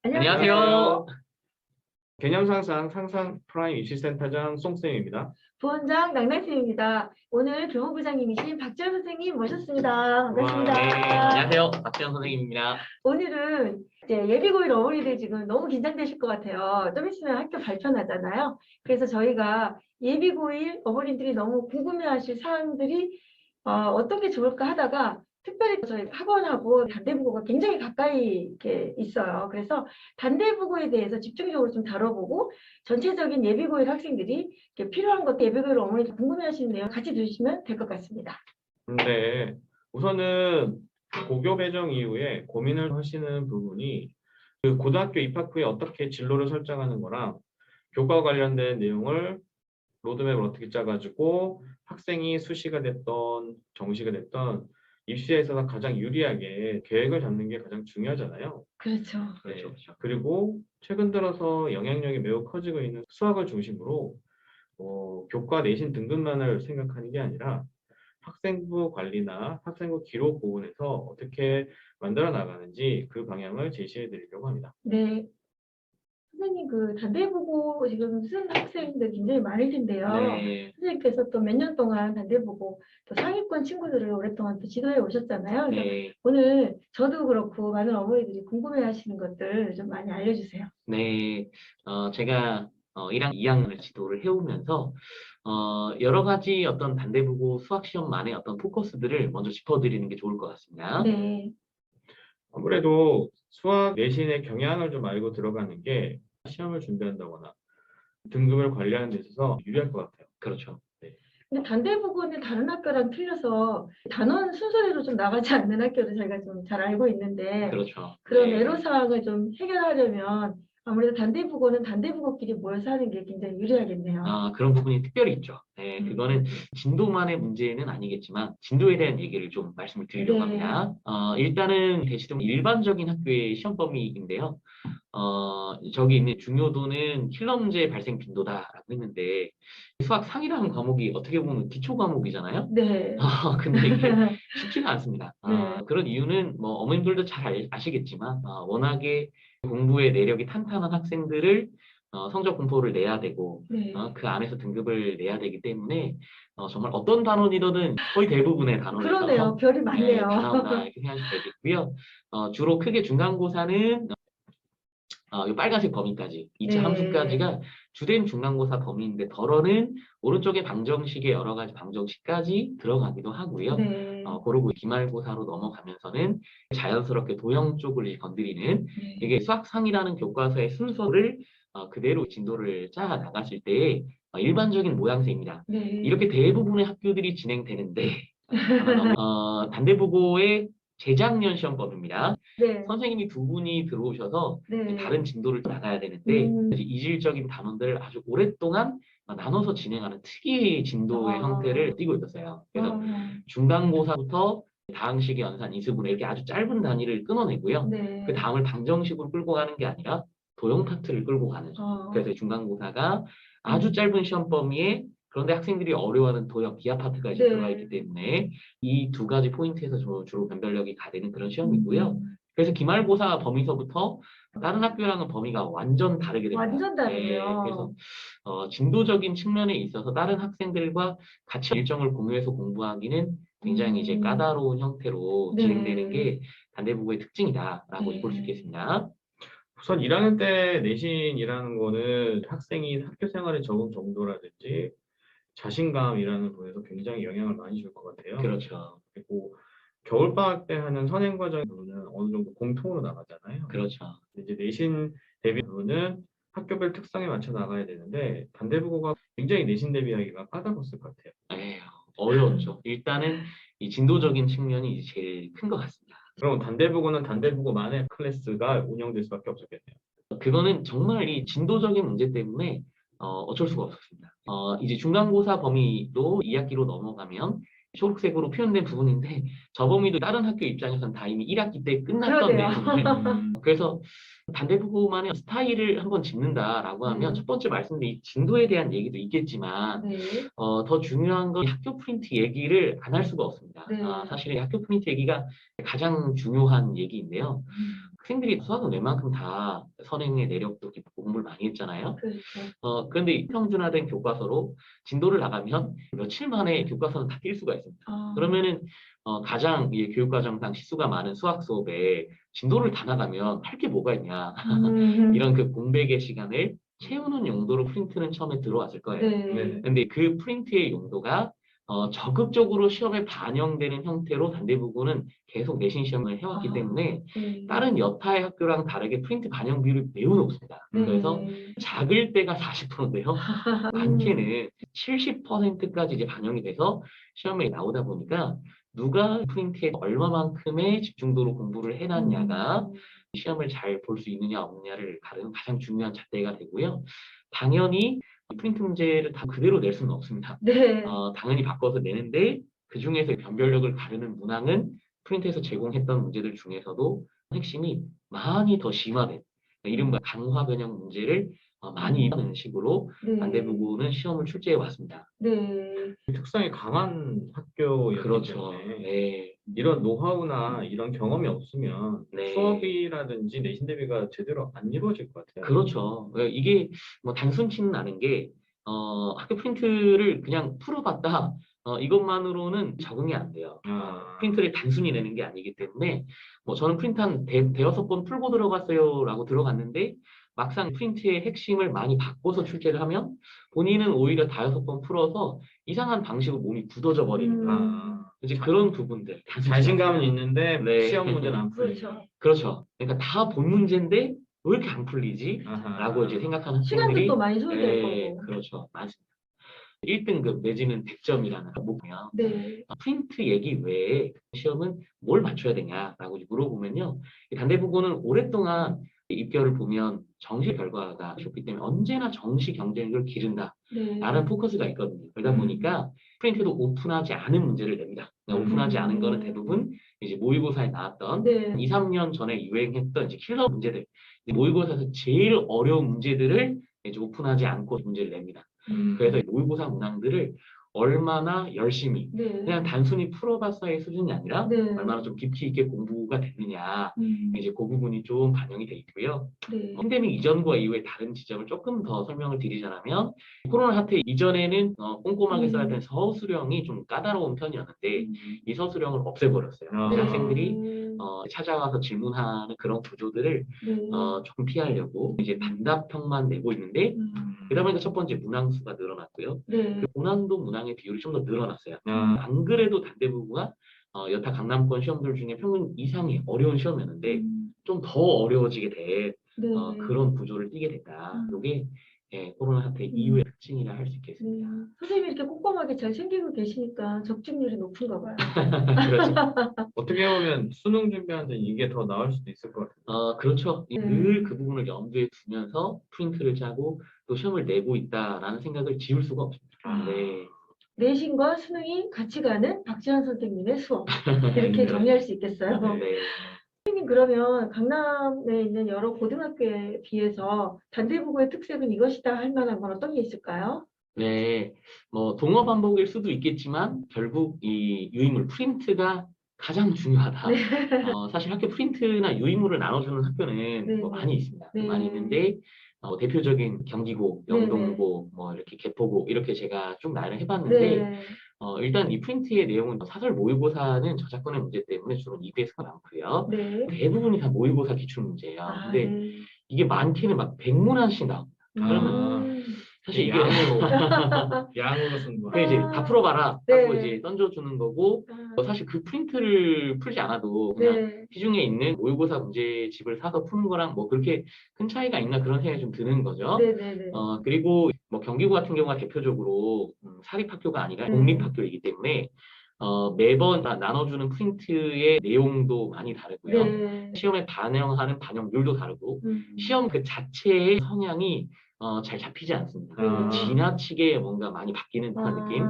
안녕하세요. 안녕하세요. 개념상상 상상 프라임 입시센터장 송쌤입니다. 부원장 낙나쌤입니다. 오늘 교무부장님이신 박지원 선생님 모셨습니다. 와, 반갑습니다. 네. 안녕하세요. 박지원 선생님입니다. 오늘은 이제 예비고일 어머니들 지금 너무 긴장되실 것 같아요. 좀 있으면 학교 발표 나잖아요. 그래서 저희가 예비고일 어머님들이 너무 궁금해하실 사항들이 어떤 게 좋을까 하다가 특별히 저희 학원하고 단대부고가 굉장히 가까이 이렇게 있어요. 그래서 단대부고에 대해서 집중적으로 좀 다뤄보고 전체적인 예비고일 학생들이 이렇게 필요한 것도 예비고일 어머니들 궁금해하시는 내용 같이 들으시면 될 것 같습니다. 근데 우선은 고교 배정 이후에 고민을 하시는 부분이 그 고등학교 입학 후에 어떻게 진로를 설정하는 거랑 교과 관련된 내용을 로드맵을 어떻게 짜가지고 학생이 수시가 됐던 정시가 됐던 입시에 있어서 가장 유리하게 계획을 잡는 게 가장 중요하잖아요. 그렇죠. 네. 그렇죠. 그리고 최근 들어서 영향력이 매우 커지고 있는 수학을 중심으로 교과 내신 등급만을 생각하는 게 아니라 학생부 관리나 학생부 기록 부분에서 어떻게 만들어 나가는지 그 방향을 제시해 드리려고 합니다. 네. 선생님 그 단대부고 지금 쓴 학생들 굉장히 많을 텐데요. 네. 선생님께서 또 몇 년 동안 단대부고 또 상위권 친구들을 오랫동안 또 지도해 오셨잖아요. 그래서 네. 오늘 저도 그렇고 많은 어머니들이 궁금해하시는 것들 좀 많이 알려주세요. 네. 제가 1학년, 2학년을 지도를 해오면서 여러 가지 어떤 단대부고 수학 시험만의 어떤 포커스들을 먼저 짚어드리는 게 좋을 것 같습니다. 네. 아무래도 수학 내신의 경향을 좀 알고 들어가는 게 시험을 준비한다거나 등급을 관리하는 데 있어서 유리할 것 같아요. 그렇죠. 네. 근데 단대부고는 다른 학교랑 틀려서 단원 순서대로 좀 나가지 않는 학교를 저희가 좀 잘 알고 있는데 그렇죠. 그런 네. 애로사항을 좀 해결하려면 아무래도 단대부고는 단대부고끼리 모여서 하는 게 굉장히 유리하겠네요. 그런 부분이 특별히 있죠. 네, 음. 그거는 진도만의 문제는 아니겠지만 진도에 대한 얘기를 좀 말씀을 드리려고 네. 합니다. 일단은 대치동 일반적인 학교의 시험 범위인데요. 저기 있는 중요도는 킬러 문제 발생 빈도다라고 했는데 수학 상이라는 과목이 어떻게 보면 기초 과목이잖아요. 네. 근데 이게 쉽지가 않습니다. 네. 그런 이유는 뭐 어머님들도 잘 아시겠지만 워낙에 공부에 내력이 탄탄한 학생들을 성적 공포를 내야 되고 네. 그 안에서 등급을 내야 되기 때문에 정말 어떤 단원이든 거의 대부분의 단원에서 그러네요. 별이 네, 많네요. 다 나온다 이렇게 생각하시면 되겠고요. 주로 크게 중간고사는 이 빨간색 범위까지, 2차 네. 함수까지가 주된 중간고사 범위인데 덜어는 오른쪽에 방정식의 여러 가지 방정식까지 들어가기도 하고요. 네. 그러고 기말고사로 넘어가면서는 자연스럽게 도형 쪽을 건드리는 네. 이게 수학상이라는 교과서의 순서를 그대로 진도를 짜 나갔을 때 일반적인 모양새입니다. 네. 이렇게 대부분의 학교들이 진행되는데 단대부고의 재작년 시험법입니다. 네. 선생님이 두 분이 들어오셔서 네. 다른 진도를 나가야 되는데 이질적인 단원들을 아주 오랫동안 나눠서 진행하는 특이의 진도의 형태를 띠고 있었어요. 그래서 중간고사부터 다항식의 연산, 이수분 이렇게 아주 짧은 단위를 끊어내고요. 네. 그 다음을 방정식으로 끌고 가는 게 아니라 도형 파트를 끌고 가는. 그래서 중간고사가 아주 짧은 시험 범위에 그런데 학생들이 어려워하는 도형 기하 파트가 이제 네. 들어가 있기 때문에 이 두 가지 포인트에서 주로 변별력이 가되는 그런 시험이고요. 그래서 기말고사 범위서부터 다른 학교랑은 범위가 완전 다르게 됩니다. 완전 다르네요. 네, 그래서 진도적인 측면에 있어서 다른 학생들과 같이 일정을 공유해서 공부하기는 굉장히 이제 까다로운 형태로 네. 진행되는 게 단대부고의 특징이다라고 네. 볼 수 있겠습니다. 우선 1학년 때 내신이라는 거는 학생이 학교 생활에 적응 정도라든지 자신감이라는 부분에서 굉장히 영향을 많이 줄 것 같아요. 그렇죠. 그리고 겨울방학 때 하는 선행과정 부분은 어느 정도 공통으로 나가잖아요. 그렇죠. 이제 내신 대비 부분은 학교별 특성에 맞춰 나가야 되는데 단대부고가 굉장히 내신 대비하기가 까다로웠을 것 같아요. 에휴, 어려웠죠. 일단은 이 진도적인 측면이 이제 제일 큰 것 같습니다. 그럼 단대부고는 단대부고만의 클래스가 운영될 수밖에 없었겠네요. 그거는 정말 이 진도적인 문제 때문에 어쩔 수가 없었습니다. 이제 중간고사 범위도 2학기로 넘어가면 초록색으로 표현된 부분인데 저 범위도 다른 학교 입장에서는 다 이미 1학기 때 끝났던 내용인데 그래서 단대부고만의 스타일을 한번 짚는다라고 하면 첫 번째 말씀드린 진도에 대한 얘기도 있겠지만 네. 더 중요한 건 학교 프린트 얘기를 안 할 수가 없습니다. 네. 사실 학교 프린트 얘기가 가장 중요한 얘기인데요. 학생들이 수학은 웬만큼 다 선행의 내력도 깊고 공부를 많이 했잖아요. 그렇죠. 그런데 이 평준화된 교과서로 진도를 나가면 며칠 만에 교과서는 다 뛸 수가 있습니다. 아, 그러면은 가장 이 교육과정상 시수가 많은 수학 수업에 진도를 다 나가면 할 게 뭐가 있냐. 이런 그 공백의 시간을 채우는 용도로 프린트는 처음에 들어왔을 거예요. 네. 근데 그 프린트의 용도가 적극적으로 시험에 반영되는 형태로 단대부고는 계속 내신 시험을 해왔기 아, 때문에 네. 다른 여타의 학교랑 다르게 프린트 반영 비율이 매우 높습니다. 그래서 네. 작을 때가 40%인데요. 많게는 70%까지 이제 반영이 돼서 시험에 나오다 보니까 누가 프린트에 얼마만큼의 집중도로 공부를 해놨냐가 시험을 잘 볼 수 있느냐 없느냐를 가르는 가장 중요한 잣대가 되고요. 당연히 프린트 문제를 다 그대로 낼 수는 없습니다. 네. 당연히 바꿔서 내는데 그 중에서 변별력을 가르는 문항은 프린트에서 제공했던 문제들 중에서도 핵심이 많이 더 심화된 이른바 강화 변형 문제를 많이 하는 식으로 네. 단대부고는 시험을 출제해 왔습니다. 네. 특성이 강한 학교였기 그렇죠. 때문에 네. 이런 노하우나 이런 경험이 없으면 네. 수업이라든지 내신 대비가 제대로 안 이루어질 것 같아요. 그렇죠. 이게 뭐 단순치는 않은 게 학교 프린트를 그냥 풀어봤다. 이것만으로는 적응이 안 돼요. 프린트를 단순히 내는 게 아니기 때문에 뭐 저는 프린트 한 대여섯 번 풀고 들어갔어요라고 들어갔는데 막상 프린트의 핵심을 많이 바꿔서 출제를 하면 본인은 오히려 다여섯 번 풀어서 이상한 방식으로 몸이 굳어져 버리는 거예요. 이제 그런 부분들. 자신감은 있는데 네. 시험 문제는 안 풀리죠. 그렇죠. 그렇죠. 그러니까 다 본 문제인데 왜 이렇게 안 풀리지? 아하. 라고 이제 생각하는 시간도 학생들이 또 많이 소요될 네, 거고. 그렇죠. 맞습니다. 1등급 내지는 100점이라는 목표면 네. 프린트 얘기 외에 시험은 뭘 맞춰야 되냐라고 물어보면요. 이 단대부고는 오랫동안 입결을 보면 정시 결과가 좋기 때문에 언제나 정시 경쟁력을 기른다. 네. 라는 포커스가 있거든요. 그러다 보니까 프린트도 오픈하지 않은 문제를 냅니다. 오픈하지 않은 거는 대부분 이제 모의고사에 나왔던 네. 2, 3년 전에 유행했던 이제 킬러 문제들. 모의고사에서 제일 어려운 문제들을 이제 오픈하지 않고 문제를 냅니다. 그래서 모의고사 문항들을 얼마나 열심히 네. 그냥 단순히 풀어봤어의 수준이 아니라 네. 얼마나 좀 깊이 있게 공부가 됐느냐 이제 그 부분이 좀 반영이 돼 있고요. 네. 팬데믹 이전과 이후의 다른 지점을 조금 더 설명을 드리자면 코로나 사태 이전에는 꼼꼼하게 써야 되는 서술형이 좀 까다로운 편이었는데 이 서술형을 없애버렸어요. 아. 그래서 학생들이 찾아와서 질문하는 그런 구조들을 네. 조금 피하려고 이제 단답형만 내고 있는데 그러다 보니까 첫 번째 문항수가 늘어났고요. 네. 그 고난도 문항의 비율이 좀 더 늘어났어요. 아. 안 그래도 단대부고가 여타 강남권 시험들 중에 평균 이상의 어려운 시험이었는데 좀 더 어려워지게 된 네. 그런 구조를 띠게 됐다. 이게 코로나 사태 이후의 특징이라 할 수 있겠습니다. 선생님이 이렇게 꼼꼼하게 잘 챙기고 계시니까 적중률이 높은가 봐요. 그렇죠. 어떻게 보면 수능 준비하는데 이게 더 나을 수도 있을 것 같아요. 그렇죠. 네. 늘 그 부분을 염두에 두면서 프린트를 짜고 또 시험을 내고 있다라는 생각을 지울 수가 없습니다. 아. 네. 내신과 수능이 같이 가는 박지환 선생님의 수업. 이렇게 정리할 수 있겠어요. 네. 선생님 그러면 강남에 있는 여러 고등학교에 비해서 단대부고의 특색은 이것이다 할 만한 건 어떤 게 있을까요? 네, 뭐 동어 반복일 수도 있겠지만 결국 이 유인물 프린트가 가장 중요하다. 네. 사실 학교 프린트나 유인물을 나눠주는 학교는 네. 뭐 많이 있습니다. 네. 많이 있는데 대표적인 경기고, 네, 영동고, 뭐 이렇게 개포고 이렇게 제가 쭉 나열을 해봤는데 네. 일단 이 프린트의 내용은 사설 모의고사는 저작권의 문제 때문에 주로 EBS가 많고요. 네. 대부분이 다 모의고사 기출 문제예요. 근데 네. 이게 많게는 막 100문항씩 나옵니다. 그러면 음. 사실 이게 양으로 승부. 그 이제 다 풀어봐라 네. 하고 이제 던져주는 거고 사실 그 프린트를 풀지 않아도 그냥 네. 시중에 있는 모의고사 문제집을 사서 푸는 거랑 뭐 그렇게 큰 차이가 있나 그런 생각이 좀 드는 거죠. 네네네. 그리고 뭐 경기고 같은 경우가 대표적으로 사립학교가 아니라 네. 공립학교이기 때문에 매번 나눠주는 프린트의 내용도 많이 다르고요. 네. 시험에 반영하는 반영률도 다르고 시험 그 자체의 성향이 잘 잡히지 않습니다. 아. 지나치게 뭔가 많이 바뀌는 듯한 느낌?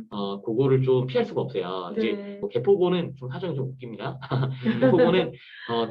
아, 그거를 좀 피할 수가 없어요. 이제 네. 뭐 개포고는 좀 사정이 좀 웃깁니다. 개포고는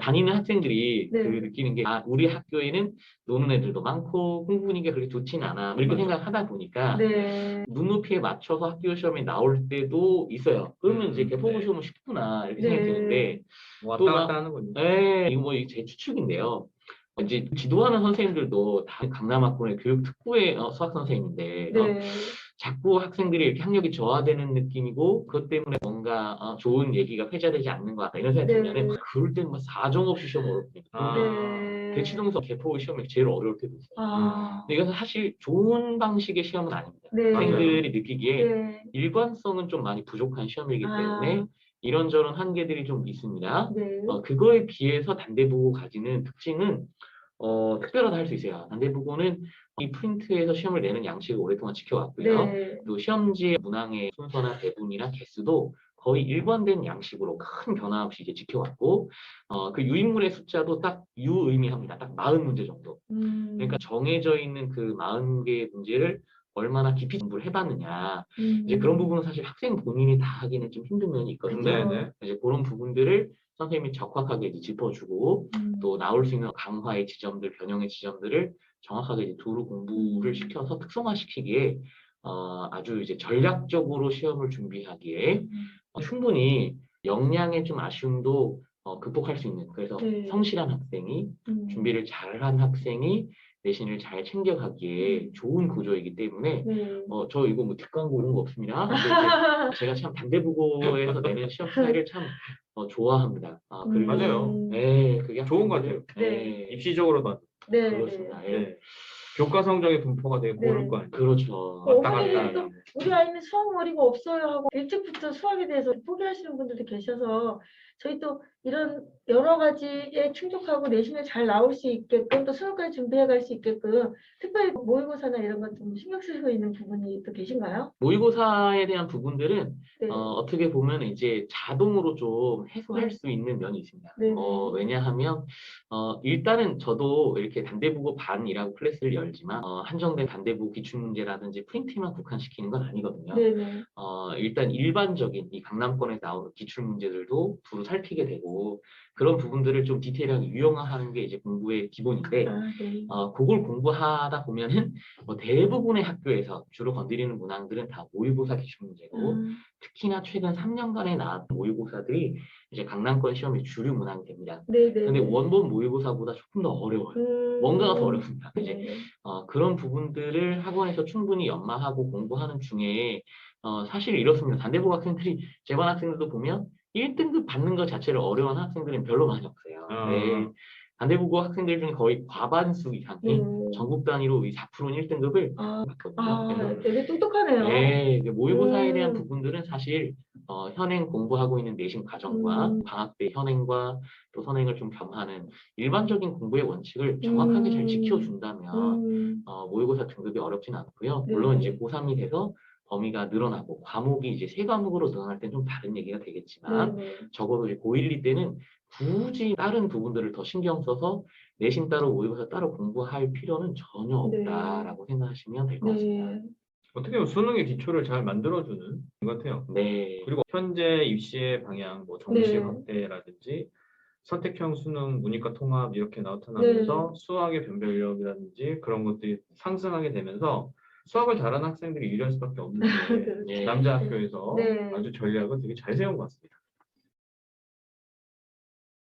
다니는 학생들이 네. 그 느끼는 게 우리 학교에는 노는 애들도 많고 공부 분위기가 그렇게 좋진 않아 이렇게 맞아. 생각하다 보니까 네. 눈높이에 맞춰서 학교 시험에 나올 때도 있어요. 그러면 이제 개포고 네. 시험은 쉽구나 이렇게 네. 생각이 드는데 왔다 또 갔다 하는군요. 이거 뭐 제 추측인데요. 이제 지도하는 선생님들도 다 강남학군의 교육특구의 수학 선생님인데 네. 자꾸 학생들이 이렇게 학력이 저하되는 느낌이고 그것 때문에 뭔가 좋은 얘기가 회자되지 않는 것 같다 이런 생각이 네. 들면은 그럴 때는 뭐 사정없이 시험 어렵습니다. 아. 네. 대치동에서 개포 시험이 제일 어려울 때도 있어요. 아, 근데 이것은 사실 좋은 방식의 시험은 아닙니다. 네. 학생들이 느끼기에 네. 일관성은 좀 많이 부족한 시험이기 때문에 아, 이런저런 한계들이 좀 있습니다. 네. 그거에 비해서 단대부고 가지는 특징은 특별하다 할 수 있어요. 단대부고는 이 프린트에서 시험을 내는 양식을 오랫동안 지켜왔고요. 네. 또 시험지의 문항의 순서나 대분이나 개수도 거의 일관된 양식으로 큰 변화 없이 이제 지켜왔고, 그 유인물의 숫자도 딱 유의미합니다. 딱 40문제 정도. 그러니까 정해져 있는 그 40개의 문제를 얼마나 깊이 공부를 해봤느냐. 이제 그런 부분은 사실 학생 본인이 다 하기는 좀 힘든 면이 있거든요. 그죠. 네네. 이제 그런 부분들을 선생님이 적확하게 이제 짚어주고 음. 또 나올 수 있는 강화의 지점들, 변형의 지점들을 정확하게 이제 두루 공부를 시켜서 특성화시키기에 아주 이제 전략적으로 시험을 준비하기에 충분히 역량의 좀 아쉬움도 극복할 수 있는 그래서 네. 성실한 학생이 준비를 잘한 학생이 내신을 잘 챙겨가기에 좋은 구조이기 때문에 네. 저 이거 뭐 뒷광고 이런 거 없습니다. 근데 이제 제가 참 단대부고에서 내는 시험 스타일을 참 좋아합니다. 그리고 맞아요. 네, 그게 좋은 것 학생들을, 같아요. 네, 입시적으로도 네. 그렇습니다. 예. 네. 교과 성적의 분포가 되게 네. 고를 거 아니에요. 그렇죠. 왔다 어머니는 갔다 또 하는. 우리 아이는 수학 머리가 없어요 하고 일찍부터 수학에 대해서 포기하시는 분들도 계셔서 저희 또 이런 여러 가지에 충족하고 내신에 잘 나올 수 있게끔 또 수능까지 준비해 갈 수 있게끔 특별히 모의고사나 이런 것 좀 신경 쓰시고 있는 부분이 또 계신가요? 모의고사에 대한 부분들은 네. 어떻게 보면 이제 자동으로 좀 해소할 네. 수 있는 면이 있습니다. 네. 왜냐하면 일단은 저도 이렇게 단대국어 반이라고 클래스를 열지만 한정된 단대국어 기출문제라든지 프린트만 국한시키는 건 아니거든요. 네네. 일단 일반적인 이 강남권에 나오는 기출문제들도 두루 살피게 되고 그런 부분들을 좀 디테일하게 유형화하는 게 이제 공부의 기본인데 아, 네. 그걸 공부하다 보면은 대부분의 학교에서 주로 건드리는 문항들은 다 모의고사 기출문제고 특히나 최근 3년간에 나왔던 모의고사들이 이제 강남권 시험의 주류 문항이 됩니다. 네네. 근데 원본 모의고사보다 조금 더 어려워요. 뭔가가 더 어렵습니다. 이제 네. 그런 부분들을 학원에서 충분히 연마하고 공부하는 중에 사실 이렇습니다. 단대부 학생들이 제 반 학생들도 보면 1등급 받는 것 자체를 어려워하는 학생들은 별로 많이 없어요. 아. 네. 단대부고 학생들 중에 거의 과반수 이상이 전국 단위로 이 4%는 1등급을 아, 받거든요. 되게 똑똑하네요. 네, 모의고사에 대한 음. 부분들은 사실 현행 공부하고 있는 내신 과정과 방학 때 현행과 또 선행을 좀 겸하는 일반적인 공부의 원칙을 정확하게 잘 지켜준다면 모의고사 등급이 어렵진 않고요. 물론 이제 고3이 돼서 범위가 늘어나고 과목이 이제 3과목으로 늘어날 땐 좀 다른 얘기가 되겠지만 네네. 적어도 이제 고1, 2 때는 굳이 다른 부분들을 더 신경 써서 내신 따로 모의고사 따로 공부할 필요는 전혀 없다라고 생각하시면 될 것 같습니다. 네. 어떻게 보면 수능의 기초를 잘 만들어주는 것 같아요. 네. 그리고 현재 입시의 방향, 뭐 정시 네. 확대라든지 선택형 수능, 문이과 통합 이렇게 나타나면서 네. 수학의 변별력이라든지 그런 것들이 상승하게 되면서 수학을 잘하는 학생들이 유리할 수밖에 없는데 네. 남자 학교에서 네. 아주 전략을 되게 잘 세운 것 같습니다.